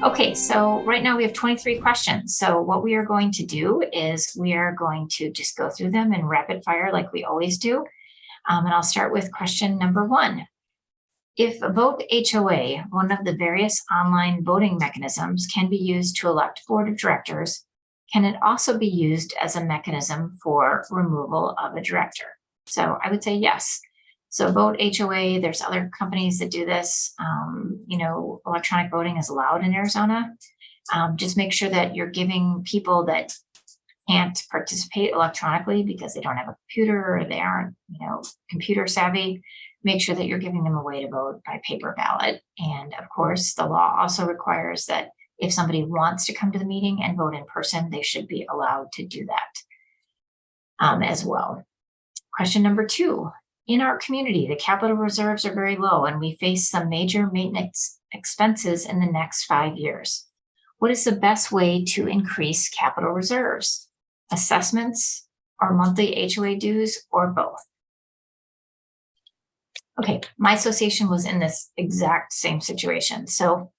Okay, so right now we have 23 questions. So what we are going to do is we are going to just go through them in rapid fire like we always do. And I'll start with question number 1. If Vote HOA, one of the various online voting mechanisms, can be used to elect board of directors, can it also be used as a mechanism for removal of a director? So I would say yes. So Vote HOA, there's other companies that do this. Electronic voting is allowed in Arizona. Just make sure that you're giving people that can't participate electronically because they don't have a computer or they aren't, computer savvy. Make sure that you're giving them a way to vote by paper ballot. And of course, the law also requires that if somebody wants to come to the meeting and vote in person, they should be allowed to do that as well. Question number 2. In our community, the capital reserves are very low and we face some major maintenance expenses in the next 5 years. What is the best way to increase capital reserves? Assessments or monthly HOA dues or both? Okay, my association was in this exact same situation. So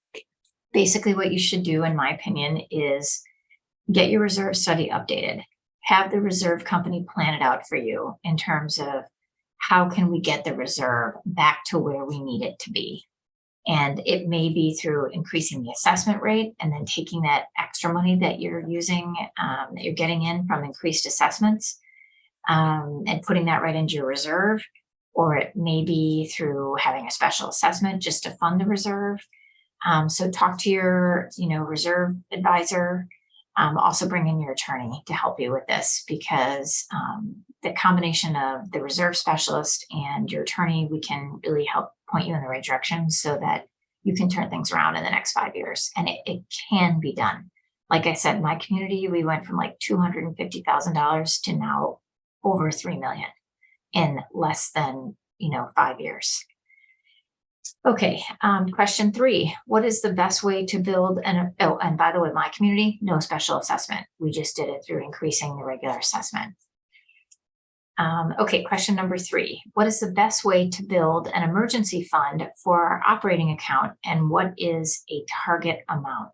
basically what you should do, in my opinion, is get your reserve study updated. Have the reserve company plan it out for you in terms of how can we get the reserve back to where we need it to be. And it may be through increasing the assessment rate and then taking that extra money that you're using, that you're getting in from increased assessments, and putting that right into your reserve. Or it may be through having a special assessment just to fund the reserve. So talk to your, reserve advisor. Also bring in your attorney to help you with this because the combination of the reserve specialist and your attorney, we can really help point you in the right direction so that you can turn things around in the next 5 years. And it can be done. Like I said, my community, we went from like $250,000 to now over $3 million in less than, 5 years. Okay, question 3. What is the best way to build and by the way, my community, no special assessment. We just did it through increasing the regular assessment. Okay, question number 3. What is the best way to build an emergency fund for our operating account and what is a target amount?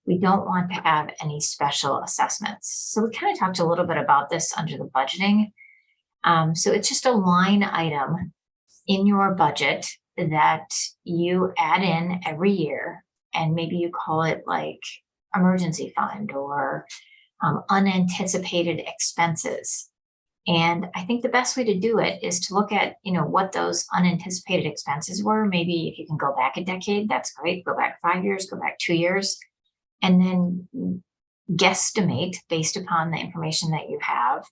We don't want to have any special assessments. So we kind of talked a little bit about this under the budgeting. So it's just a line item in your budget that you add in every year, and maybe you call it like emergency fund or unanticipated expenses. And I think the best way to do it is to look at, what those unanticipated expenses were. Maybe if you can go back a decade, that's great. Go back 5 years, go back 2 years, and then guesstimate based upon the information that you have.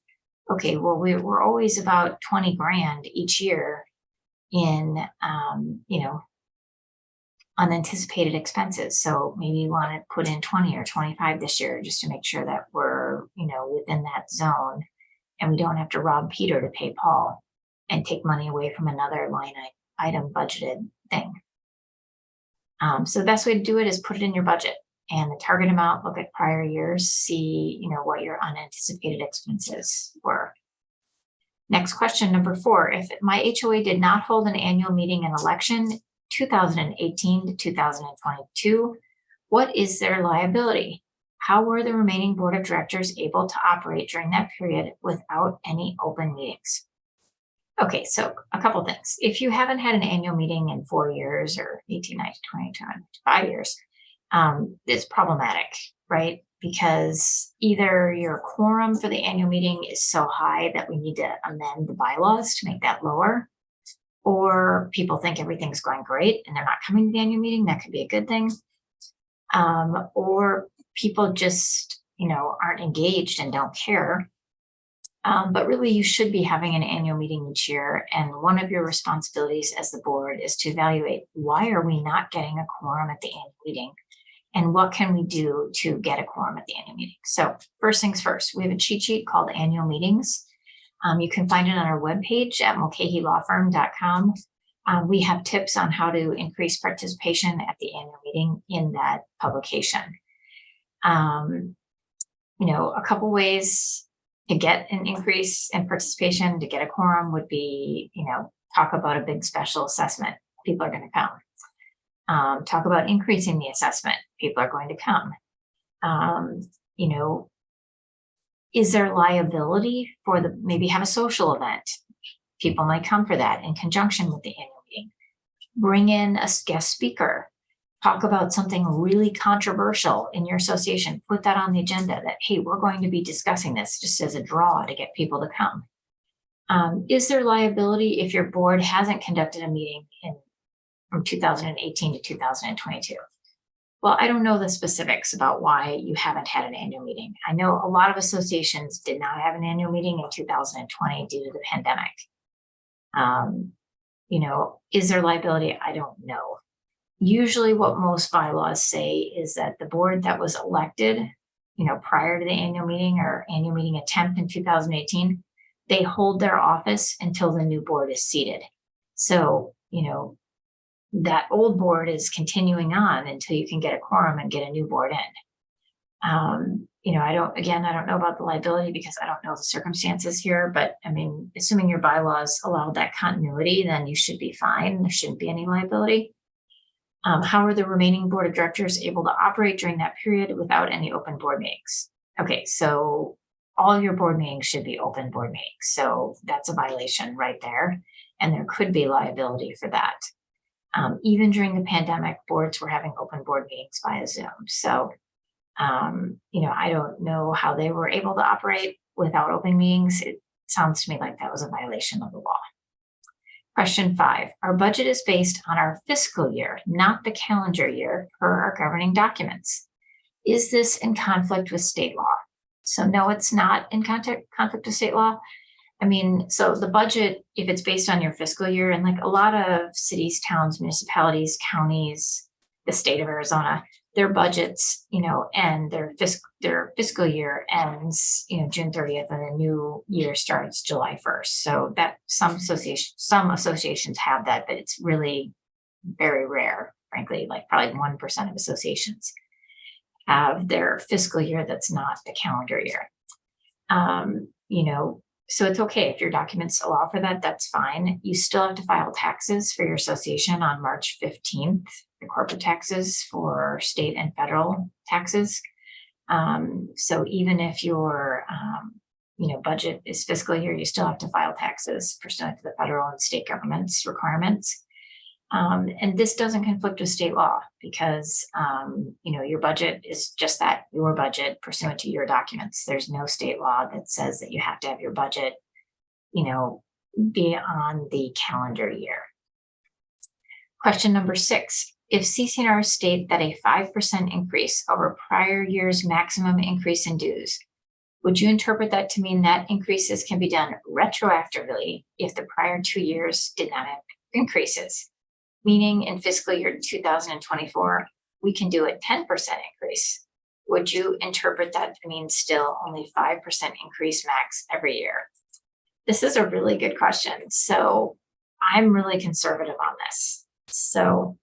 Okay, well, we're always about 20 grand each year in, unanticipated expenses. So maybe you want to put in 20 or 25 this year just to make sure that we're, within that zone and we don't have to rob Peter to pay Paul and take money away from another line item budgeted thing. So the best way to do it is put it in your budget and the target amount, look at prior years, see, what your unanticipated expenses were. Next question, number 4. If my HOA did not hold an annual meeting and election 2018 to 2022, what is their liability? How were the remaining board of directors able to operate during that period without any open meetings? Okay, so a couple things. If you haven't had an annual meeting in 4 years or 18, 19, 20, 5 years, it's problematic, right? Because either your quorum for the annual meeting is so high that we need to amend the bylaws to make that lower, or people think everything's going great and they're not coming to the annual meeting. That could be a good thing. Or people just, aren't engaged and don't care. But really, you should be having an annual meeting each year. And one of your responsibilities as the board is to evaluate why are we not getting a quorum at the annual meeting? And what can we do to get a quorum at the annual meeting? So first things first, we have a cheat sheet called Annual Meetings. You can find it on our webpage at mulcahylawfirm.com. We have tips on how to increase participation at the annual meeting in that publication. A couple ways to get an increase in participation, to get a quorum would be, talk about a big special assessment. People are going to come. Talk about increasing the assessment. People are going to come. You know, is there liability for maybe have a social event? People might come for that in conjunction with the annual meeting. Bring in a guest speaker. Talk about something really controversial in your association. Put that on the agenda that, hey, we're going to be discussing this just as a draw to get people to come. Is there liability if your board hasn't conducted a meeting from 2018 to 2022? Well, I don't know the specifics about why you haven't had an annual meeting. I know a lot of associations did not have an annual meeting in 2020 due to the pandemic. Is there liability? I don't know. Usually what most bylaws say is that the board that was elected, prior to the annual meeting or annual meeting attempt in 2018, they hold their office until the new board is seated. So, that old board is continuing on until you can get a quorum and get a new board in. I don't know about the liability because I don't know the circumstances here, but I mean, assuming your bylaws allow that continuity, then you should be fine. There shouldn't be any liability. How are the remaining board of directors able to operate during that period without any open board meetings? Okay, so all your board meetings should be open board meetings. So that's a violation right there. And there could be liability for that. Even during the pandemic, boards were having open board meetings via Zoom. So, I don't know how they were able to operate without open meetings. It sounds to me like that was a violation of the law. Question 5, our budget is based on our fiscal year, not the calendar year per our governing documents. Is this in conflict with state law? So no, it's not in conflict with state law. I mean, so the budget, if it's based on your fiscal year, and like a lot of cities, towns, municipalities, counties, the state of Arizona, their budgets, and their fiscal year ends, June 30th, and the new year starts July 1st. So that some associations have that, but it's really very rare, frankly, like probably 1% of associations have their fiscal year that's not the calendar year. So it's okay if your documents allow for that, that's fine. You still have to file taxes for your association on March 15th, the corporate taxes for state and federal taxes. So even if your, budget is fiscal year, you still have to file taxes pursuant to the federal and state government's requirements. And this doesn't conflict with state law because, your budget is just that, your budget pursuant to your documents. There's no state law that says that you have to have your budget, be on the calendar year. Question number 6, if CC&Rs state that a 5% increase over prior year's maximum increase in dues, would you interpret that to mean that increases can be done retroactively if the prior 2 years did not have increases? Meaning in fiscal year 2024, we can do a 10% increase. Would you interpret that to mean still only 5% increase max every year? This is a really good question. So I'm really conservative on this. So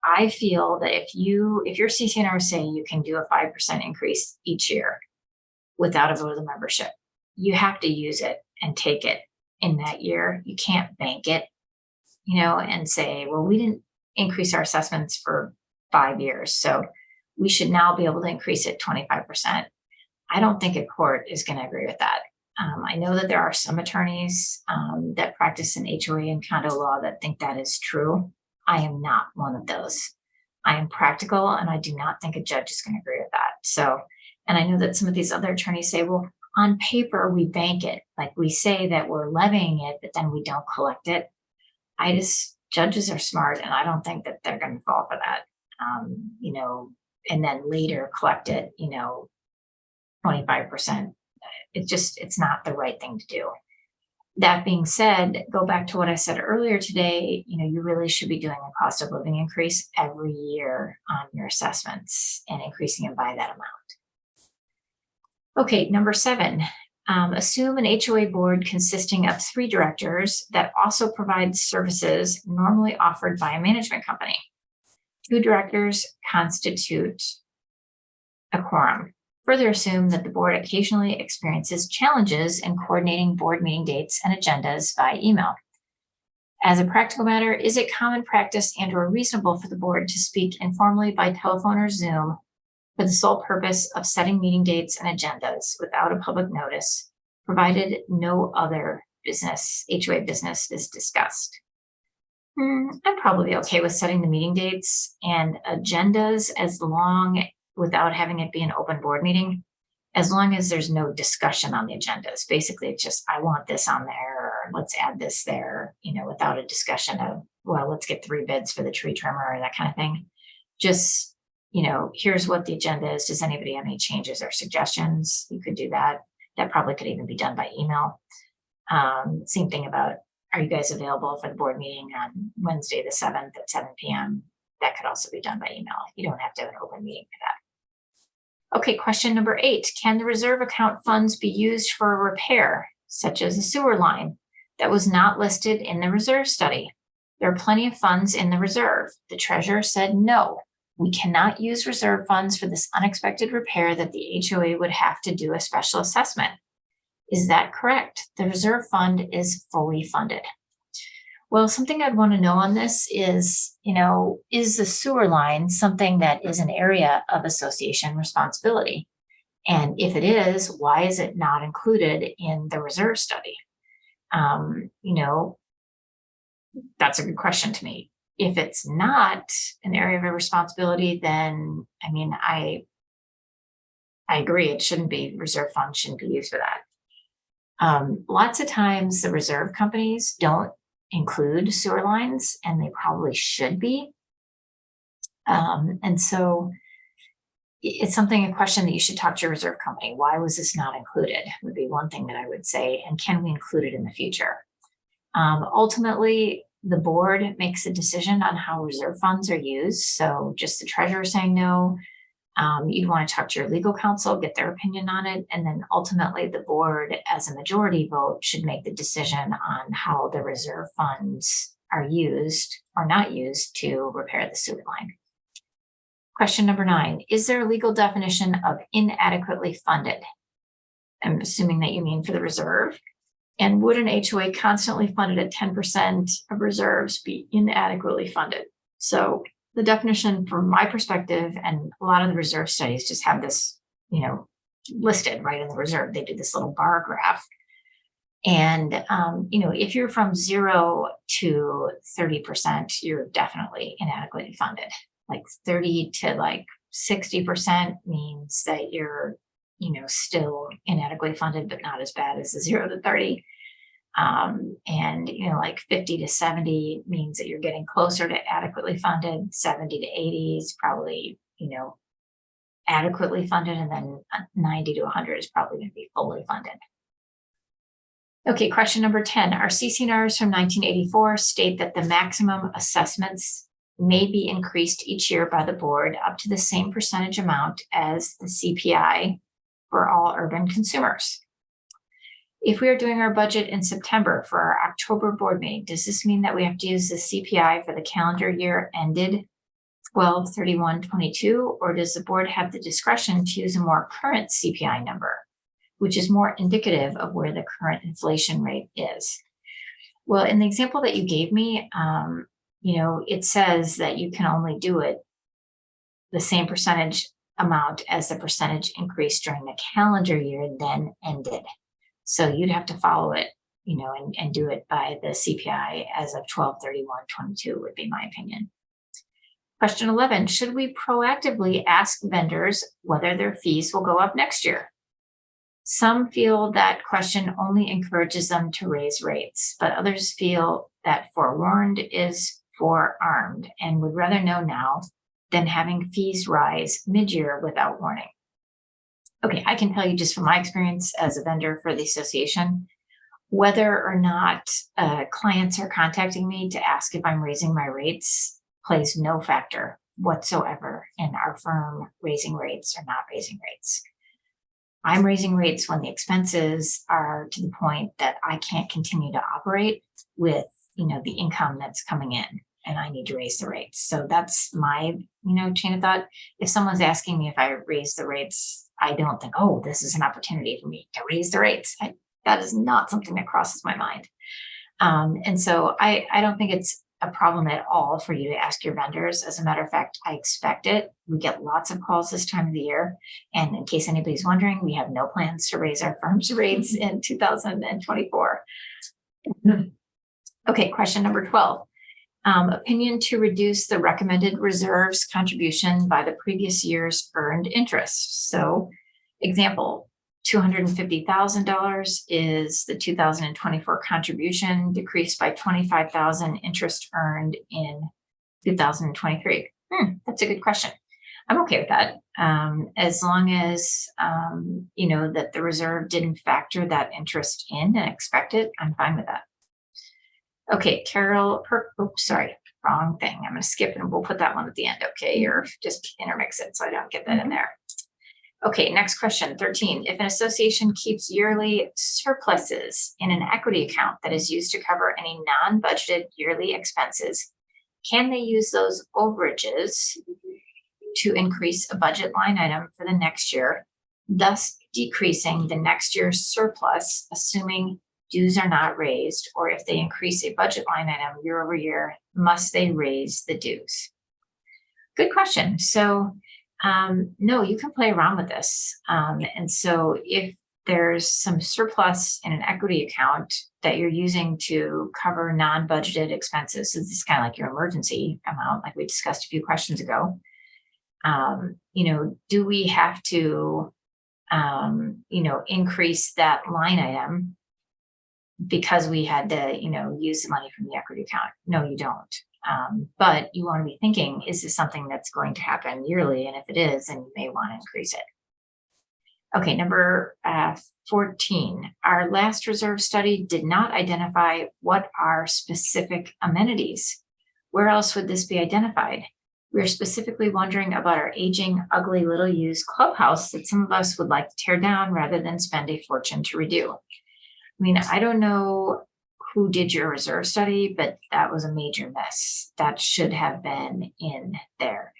I feel that if your CC&Rs say you can do a 5% increase each year without a vote of the membership, you have to use it and take it in that year. You can't bank it, and say, well, we didn't increase our assessments for 5 years, so we should now be able to increase it 25%. I don't think a court is going to agree with that. I know that there are some attorneys that practice in HOA and condo law that think that is true. I am not one of those. I am practical, and I do not think a judge is going to agree with that. So, and I know that some of these other attorneys say, well, on paper, we bank it. Like we say that we're levying it, but then we don't collect it. Judges are smart, and I don't think that they're going to fall for that, and then later collect it, 25%. It's not the right thing to do. That being said, go back to what I said earlier today, you really should be doing a cost of living increase every year on your assessments and increasing it by that amount. Okay, number 7. Assume an HOA board consisting of 3 directors that also provide services normally offered by a management company. 2 directors constitute a quorum. Further assume that the board occasionally experiences challenges in coordinating board meeting dates and agendas by email. As a practical matter, is it common practice and or reasonable for the board to speak informally by telephone or Zoom for the sole purpose of setting meeting dates and agendas without a public notice, provided no other business, HOA business is discussed? I'm probably okay with setting the meeting dates and agendas without having it be an open board meeting, as long as there's no discussion on the agendas. Basically, it's just, I want this on there, or let's add this there, without a discussion of, well, let's get 3 bids for the tree trimmer or that kind of thing. Just, here's what the agenda is. Does anybody have any changes or suggestions? You could do that. That probably could even be done by email. Same thing about, are you guys available for the board meeting on Wednesday, the 7th at 7 p.m.? That could also be done by email. You don't have to have an open meeting for that. Okay, question number 8. Can the reserve account funds be used for a repair, such as a sewer line, that was not listed in the reserve study? There are plenty of funds in the reserve. The treasurer said no. We cannot use reserve funds for this unexpected repair that the HOA would have to do a special assessment. Is that correct? The reserve fund is fully funded. Well, something I'd want to know on this is, is the sewer line something that is an area of association responsibility? And if it is, why is it not included in the reserve study? That's a good question to me. If it's not an area of responsibility, then, I agree. It shouldn't be, reserve funds shouldn't be used for that. Lots of times the reserve companies don't include sewer lines, and they probably should be. And so it's a question that you should talk to your reserve company. Why was this not included? Would be one thing that I would say. And can we include it in the future? Ultimately, the board makes a decision on how reserve funds are used. So just the treasurer saying no, you'd want to talk to your legal counsel, get their opinion on it. And then ultimately the board, as a majority vote, should make the decision on how the reserve funds are used or not used to repair the sewer line. Question number 9, is there a legal definition of inadequately funded? I'm assuming that you mean for the reserve. And would an HOA constantly funded at 10% of reserves be inadequately funded? So the definition from my perspective, and a lot of the reserve studies just have this, listed right in the reserve. They do this little bar graph. And, if you're from 0 to 30%, you're definitely inadequately funded. Like 30 to 60% means that you're, still inadequately funded, but not as bad as the 0 to 30. And 50 to 70 means that you're getting closer to adequately funded. 70 to 80 is probably, adequately funded. And then 90 to 100 is probably going to be fully funded. Okay, question number 10. Our CC&Rs from 1984 state that the maximum assessments may be increased each year by the board up to the same percentage amount as the CPI for all urban consumers. If we are doing our budget in September for our October board meeting, does this mean that we have to use the CPI for the calendar year ended 12/31/22, or does the board have the discretion to use a more current CPI number, which is more indicative of where the current inflation rate is? Well, in the example that you gave me, it says that you can only do it the same percentage amount as the percentage increase during the calendar year then ended. So you'd have to follow it, and do it by the CPI as of 12/31/22 would be my opinion. Question 11, should we proactively ask vendors whether their fees will go up next year? Some feel that question only encourages them to raise rates, but others feel that forewarned is forearmed and would rather know now than having fees rise mid-year without warning. Okay, I can tell you just from my experience as a vendor for the association, whether or not clients are contacting me to ask if I'm raising my rates plays no factor whatsoever in our firm raising rates or not raising rates. I'm raising rates when the expenses are to the point that I can't continue to operate with, the income that's coming in, and I need to raise the rates. So that's my, chain of thought. If someone's asking me if I raise the rates, I don't think, oh, this is an opportunity for me to raise the rates. That is not something that crosses my mind. And so I don't think it's a problem at all for you to ask your vendors. As a matter of fact, I expect it. We get lots of calls this time of the year. And in case anybody's wondering, we have no plans to raise our firm's rates in 2024. Okay, question number 12. Opinion to reduce the recommended reserves contribution by the previous year's earned interest. So, example, $250,000 is the 2024 contribution, decreased by $25,000 interest earned in 2023. That's a good question. I'm okay with that, as long as you know that the reserve didn't factor that interest in and expect it. I'm fine with that. Okay, Carol, sorry, wrong thing. I'm going to skip and we'll put that one at the end. Okay, or just intermix it so I don't get that in there. Okay, next question, 13. If an association keeps yearly surpluses in an equity account that is used to cover any non-budgeted yearly expenses, can they use those overages to increase a budget line item for the next year, thus decreasing the next year's surplus, assuming dues are not raised, or if they increase a budget line item year over year, must they raise the dues? Good question. So, no, you can play around with this. And so if there's some surplus in an equity account that you're using to cover non-budgeted expenses, so this is kind of like your emergency amount, like we discussed a few questions ago. You know, do we have to, you know, increase that line item because we had to, you know, use the money from the equity account? No, you don't. But you want to be thinking, is this something that's going to happen yearly? And if it is, then you may want to increase it. Okay, number 14. Our last reserve study did not identify what are specific amenities. Where else would this be identified? We're specifically wondering about our aging, ugly, little used clubhouse that some of us would like to tear down rather than spend a fortune to redo. I mean, I don't know who did your reserve study, but that was a major miss. That should have been in there.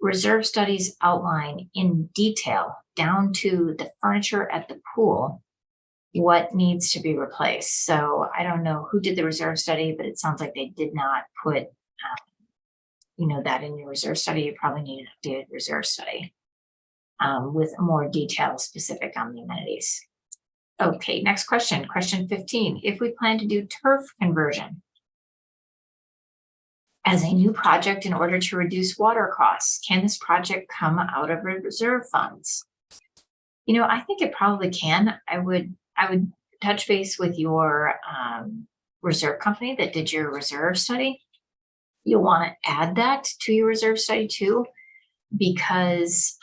Reserve studies outline in detail, down to the furniture at the pool, what needs to be replaced. So I don't know who did the reserve study, but it sounds like they did not put, you know, that in your reserve study. You probably need an updated reserve study with more detail specific on the amenities. Okay, next question, question 15. If we plan to do turf conversion as a new project in order to reduce water costs, can this project come out of reserve funds? You know, I think it probably can. I would touch base with your reserve company that did your reserve study. You'll want to add that to your reserve study too, because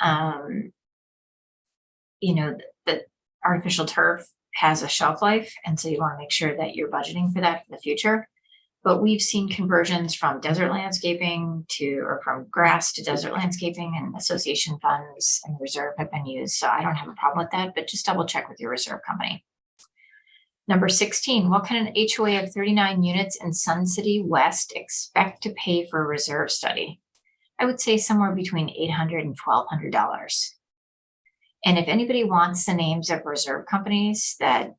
you know, the artificial turf has a shelf life, and so you want to make sure that you're budgeting for that in the future. But we've seen conversions from desert landscaping or from grass to desert landscaping, and association funds and reserve have been used. So I don't have a problem with that, but just double check with your reserve company. Number 16, what can an HOA of 39 units in Sun City West expect to pay for a reserve study? I would say somewhere between $800 and $1,200. And if anybody wants the names of reserve companies that,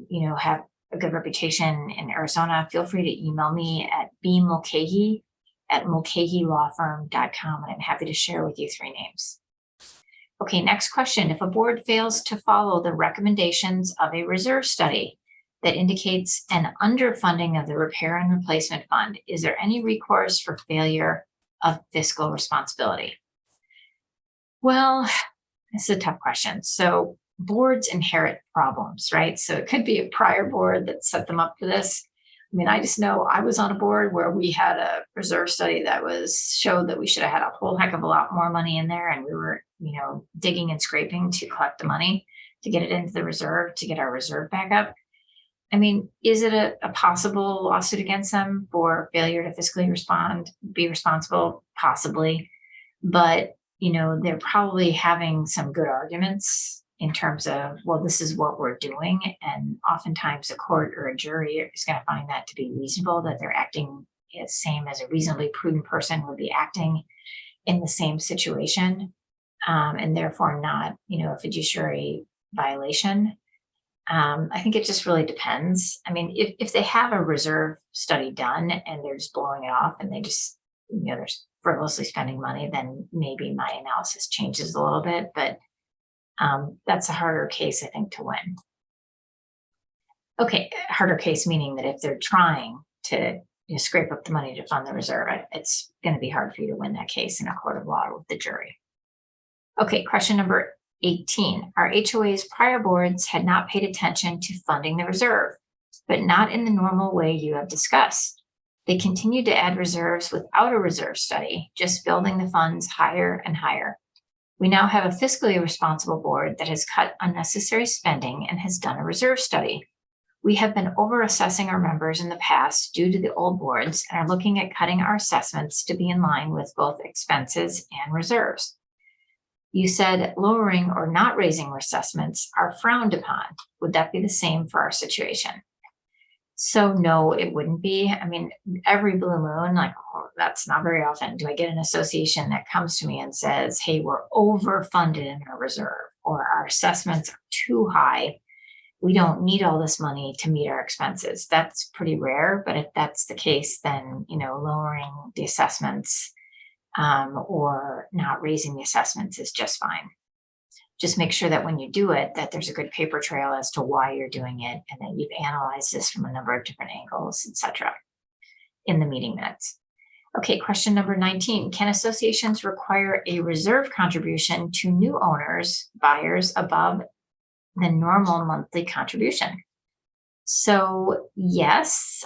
you know, have a good reputation in Arizona, feel free to email me at bmulcahy@mulcahylawfirm.com, and I'm happy to share with you 3 names. Okay, next question. If a board fails to follow the recommendations of a reserve study that indicates an underfunding of the repair and replacement fund, is there any recourse for failure of fiscal responsibility? Well, this is a tough question. So boards inherit problems, right? So it could be a prior board that set them up for this. I mean, I just know I was on a board where we had a reserve study that showed that we should have had a whole heck of a lot more money in there, and we were, you know, digging and scraping to collect the money to get it into the reserve to get our reserve back up. I mean, is it a possible lawsuit against them for failure to fiscally be responsible? Possibly, but you know, they're probably having some good arguments in terms of, well, this is what we're doing. And oftentimes a court or a jury is going to find that to be reasonable, that they're acting the same as a reasonably prudent person would be acting in the same situation, and therefore not, you know, a fiduciary violation. I think it just really depends. I mean, if they have a reserve study done and they're just blowing it off and they just, they're frivolously spending money, then maybe my analysis changes a little bit, but that's a harder case, I think, to win. Okay, harder case meaning that if they're trying to scrape up the money to fund the reserve, it's going to be hard for you to win that case in a court of law with the jury. Okay, question number 18. Our HOA's prior boards had not paid attention to funding the reserve, but not in the normal way you have discussed. They continued to add reserves without a reserve study, just building the funds higher and higher. We now have a fiscally responsible board that has cut unnecessary spending and has done a reserve study. We have been over-assessing our members in the past due to the old boards and are looking at cutting our assessments to be in line with both expenses and reserves. You said lowering or not raising assessments are frowned upon. Would that be the same for our situation? So no, it wouldn't be. I mean, every blue moon, that's not very often, do I get an association that comes to me and says, hey, we're overfunded in our reserve, or our assessments are too high. We don't need all this money to meet our expenses. That's pretty rare, but if that's the case, then, lowering the assessments or not raising the assessments is just fine. Just make sure that when you do it, that there's a good paper trail as to why you're doing it, and that you've analyzed this from a number of different angles, etc., in the meeting minutes. Okay, question number 19. Can associations require a reserve contribution to new owners, buyers above the normal monthly contribution? So yes,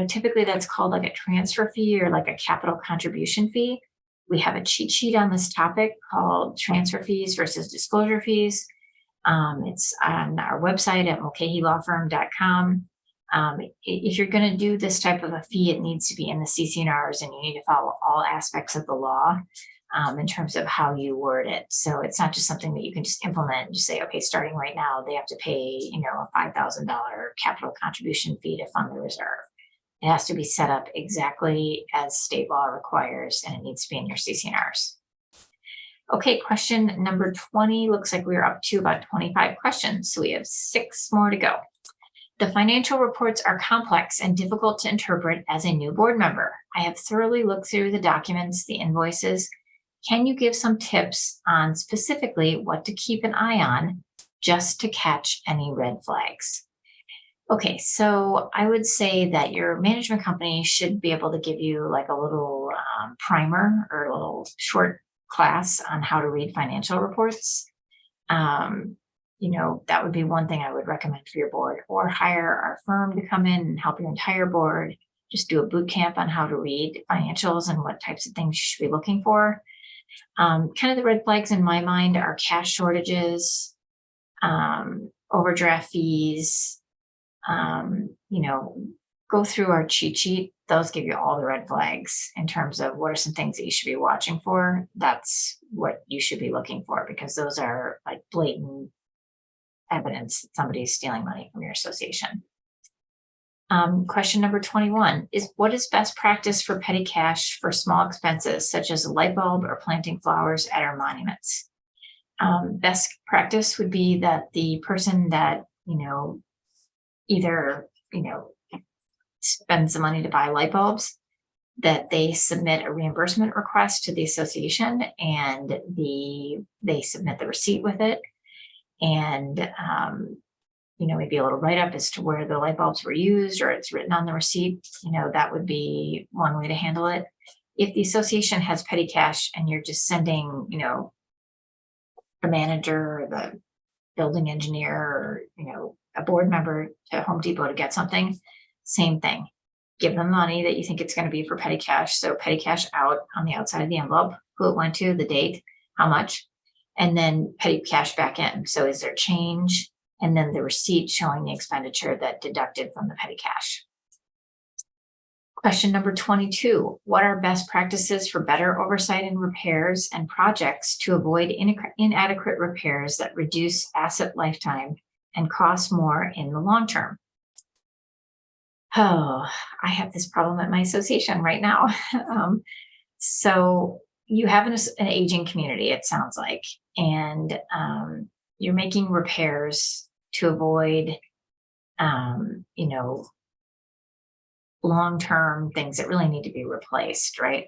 typically that's called like a transfer fee or like a capital contribution fee. We have a cheat sheet on this topic called transfer fees versus disclosure fees. It's on our website at mulcahylawfirm.com. If you're going to do this type of a fee, it needs to be in the CC&Rs, and you need to follow all aspects of the law in terms of how you word it. So it's not just something that you can just implement and just say, okay, starting right now, they have to pay, a $5,000 capital contribution fee to fund the reserve. It has to be set up exactly as state law requires, and it needs to be in your CC&Rs. Okay, question number 20. Looks like we're up to about 25 questions, so we have 6 more to go. The financial reports are complex and difficult to interpret as a new board member. I have thoroughly looked through the documents, the invoices. Can you give some tips on specifically what to keep an eye on just to catch any red flags? Okay, so I would say that your management company should be able to give you like a little primer or a little short class on how to read financial reports. That would be one thing I would recommend for your board, or hire our firm to come in and help your entire board. Just do a boot camp on how to read financials and what types of things you should be looking for. Kind of the red flags in my mind are cash shortages, overdraft fees. Go through our cheat sheet. Those give you all the red flags in terms of what are some things that you should be watching for. That's what you should be looking for, because those are like blatant evidence that somebody's stealing money from your association. Question number 21 is, what is best practice for petty cash for small expenses such as a light bulb or planting flowers at our monuments? Best practice would be that the person that, either, spends the money to buy light bulbs, that they submit a reimbursement request to the association, and they submit the receipt with it. And, maybe a little write-up as to where the light bulbs were used, or it's written on the receipt. That would be one way to handle it. If the association has petty cash and you're just sending, the manager or the building engineer or, a board member to Home Depot to get something, same thing. Give them money that you think it's going to be for petty cash. So petty cash out on the outside of the envelope, who it went to, the date, how much, and then petty cash back in. So is there change? And then the receipt showing the expenditure that deducted from the petty cash. Question number 22. What are best practices for better oversight and repairs and projects to avoid inadequate repairs that reduce asset lifetime and cost more in the long term? Oh, I have this problem at my association right now. So you have an aging community, it sounds like, and you're making repairs to avoid, long-term things that really need to be replaced, right?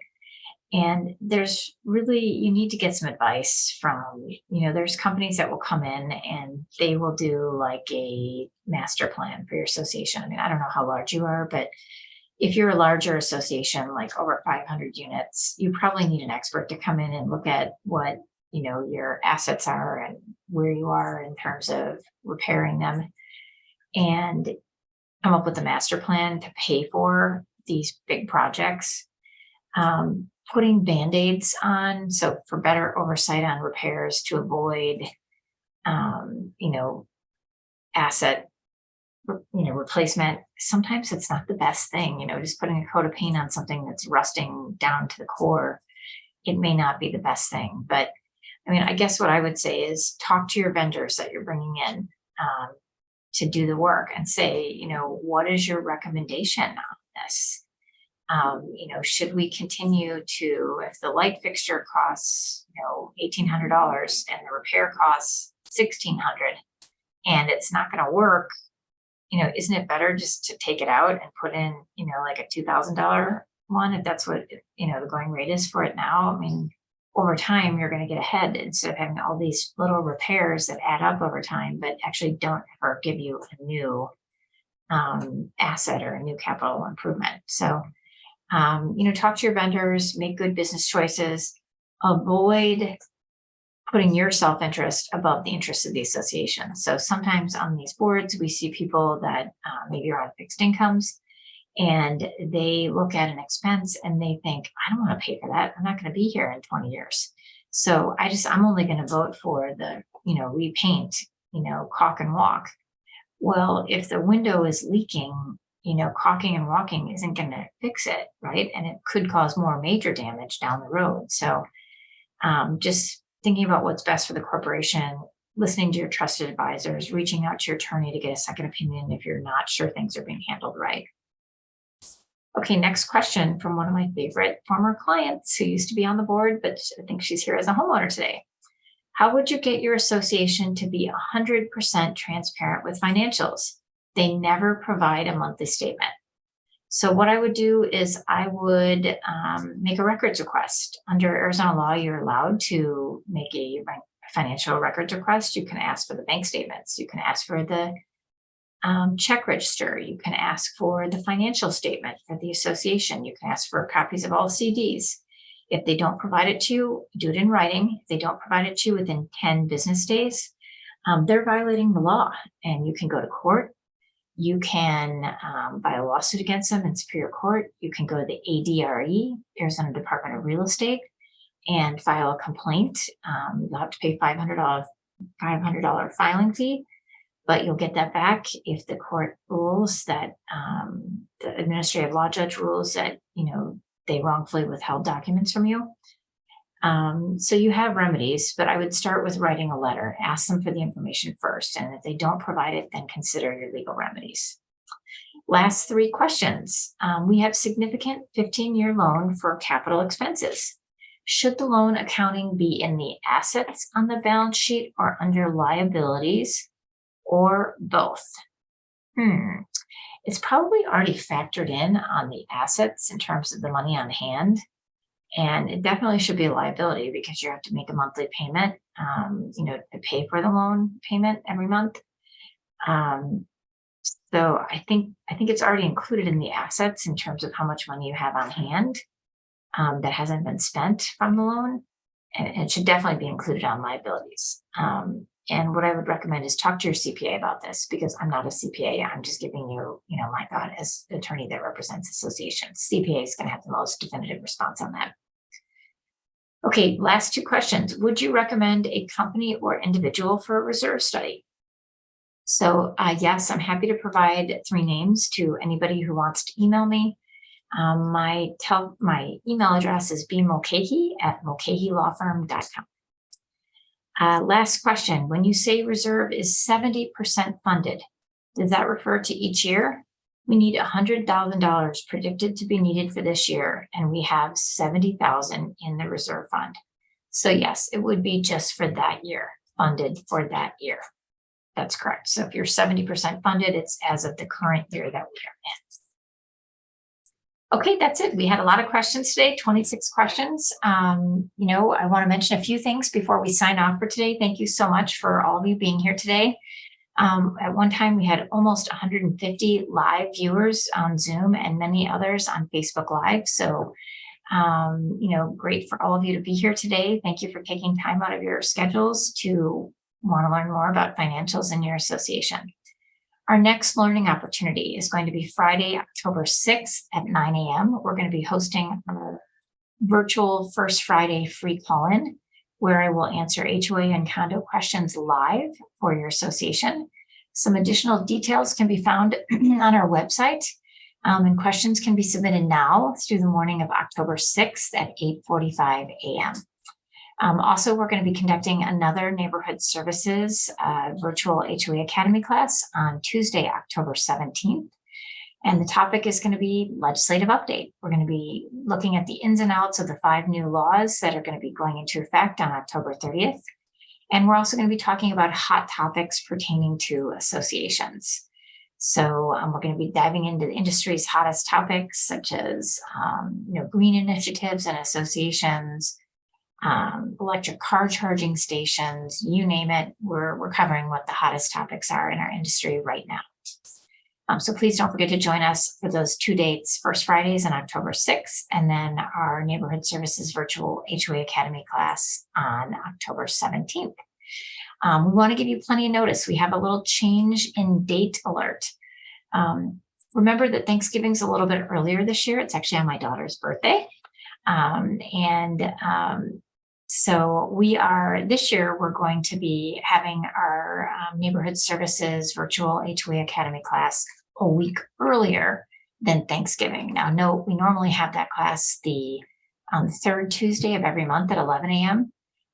And you need to get some advice from, there's companies that will come in and they will do like a master plan for your association. I mean, I don't know how large you are, but if you're a larger association, like over 500 units, you probably need an expert to come in and look at what, your assets are and where you are in terms of repairing them, and come up with a master plan to pay for these big projects. Putting Band-Aids on, so for better oversight on repairs to avoid, asset, replacement. Sometimes it's not the best thing, just putting a coat of paint on something that's rusting down to the core. It may not be the best thing, but I mean, I guess what I would say is talk to your vendors that you're bringing in to do the work and say, what is your recommendation on this? Should we continue to, if the light fixture costs, $1,800 and the repair costs $1,600 and it's not going to work, isn't it better just to take it out and put in, like a $2,000 one, if that's what, the going rate is for it now? I mean, over time, you're going to get ahead instead of having all these little repairs that add up over time, but actually don't ever give you a new asset or a new capital improvement. So, talk to your vendors, make good business choices, avoid putting your self-interest above the interests of the association. So sometimes on these boards, we see people that maybe are on fixed incomes and they look at an expense and they think, I don't want to pay for that. I'm not going to be here in 20 years. So I'm only going to vote for the, repaint, caulk and walk. Well, if the window is leaking, caulking and walking isn't going to fix it, right? And it could cause more major damage down the road. So just thinking about what's best for the corporation, listening to your trusted advisors, reaching out to your attorney to get a second opinion if you're not sure things are being handled right. Okay, next question from one of my favorite former clients who used to be on the board, but I think she's here as a homeowner today. How would you get your association to be 100% transparent with financials? They never provide a monthly statement. So what I would do is I would make a records request. Under Arizona law, you're allowed to make a financial records request. You can ask for the bank statements. You can ask for the check register. You can ask for the financial statement for the association. You can ask for copies of all CDs. If they don't provide it to you, do it in writing. If they don't provide it to you within 10 business days, they're violating the law and you can go to court. You can file a lawsuit against them in Superior Court. You can go to the ADRE, Arizona Department of Real Estate, and file a complaint. You'll have to pay $500 filing fee, but you'll get that back if the court rules that the administrative law judge rules that they wrongfully withheld documents from you. So you have remedies, but I would start with writing a letter. Ask them for the information first, and if they don't provide it, then consider your legal remedies. Last 3 questions. We have significant 15-year loan for capital expenses. Should the loan accounting be in the assets on the balance sheet or under liabilities, or both? It's probably already factored in on the assets in terms of the money on hand. And it definitely should be a liability because you have to make a monthly payment, to pay for the loan payment every month. So I think it's already included in the assets in terms of how much money you have on hand that hasn't been spent from the loan, and it should definitely be included on liabilities. And what I would recommend is talk to your CPA about this, because I'm not a CPA. I'm just giving you, my thought as the attorney that represents associations. CPA is going to have the most definitive response on that. Okay, last 2 questions. Would you recommend a company or individual for a reserve study? So yes, I'm happy to provide 3 names to anybody who wants to email me. My email address is bmulcahy@mulcahylawfirm.com. Last question. When you say reserve is 70% funded, does that refer to each year? We need $100,000 predicted to be needed for this year, and we have $70,000 in the reserve fund. So yes, it would be just for that year, funded for that year. That's correct. So if you're 70% funded, it's as of the current year that we are in. Okay, that's it. We had a lot of questions today, 26 questions. I want to mention a few things before we sign off for today. Thank you so much for all of you being here today. At one time, we had almost 150 live viewers on Zoom and many others on Facebook Live. So, great for all of you to be here today. Thank you for taking time out of your schedules to want to learn more about financials in your association. Our next learning opportunity is going to be Friday, October 6th at 9 a.m. We're going to be hosting our virtual First Friday free call-in, where I will answer HOA and condo questions live for your association. Some additional details can be found on our website, and questions can be submitted now through the morning of October 6th at 8:45 a.m. Also, we're going to be conducting another Neighborhood Services virtual HOA Academy class on Tuesday, October 17th. And the topic is going to be legislative update. We're going to be looking at the ins and outs of the 5 new laws that are going to be going into effect on October 30th. And we're also going to be talking about hot topics pertaining to associations. So we're going to be diving into the industry's hottest topics, such as green initiatives and associations, electric car charging stations, you name it. We're covering what the hottest topics are in our industry right now. So please don't forget to join us for those 2 dates, First Fridays on October 6th, and then our Neighborhood Services virtual HOA Academy class on October 17th. We want to give you plenty of notice. We have a little change in date alert. Remember that Thanksgiving's a little bit earlier this year. It's actually on my daughter's birthday. So this year, we're going to be having our Neighborhood Services virtual HOA Academy class a week earlier than Thanksgiving. Now, note, we normally have that class the third Tuesday of every month at 11 a.m.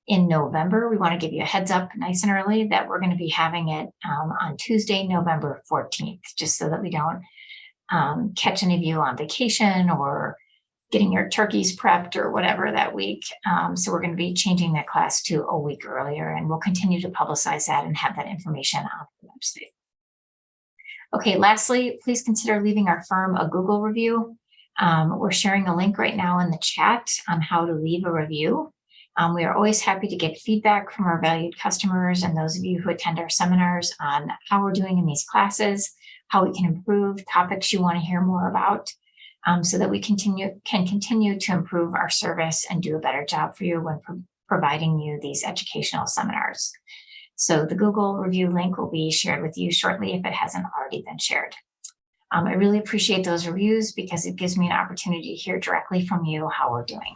In November, we want to give you a heads up nice and early that we're going to be having it on Tuesday, November 14th, just so that we don't catch any of you on vacation or getting your turkeys prepped or whatever that week. So we're going to be changing that class to a week earlier, and we'll continue to publicize that and have that information on the website. Okay, lastly, please consider leaving our firm a Google review. We're sharing a link right now in the chat on how to leave a review. We are always happy to get feedback from our valued customers and those of you who attend our seminars on how we're doing in these classes, how we can improve, topics you want to hear more about. So that we can continue to improve our service and do a better job for you when providing you these educational seminars. So the Google review link will be shared with you shortly if it hasn't already been shared. I really appreciate those reviews because it gives me an opportunity to hear directly from you how we're doing.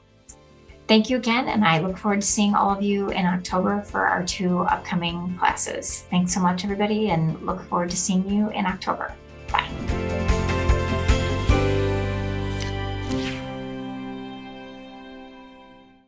Thank you again, and I look forward to seeing all of you in October for our 2 upcoming classes. Thanks so much, everybody, and look forward to seeing you in October. Bye.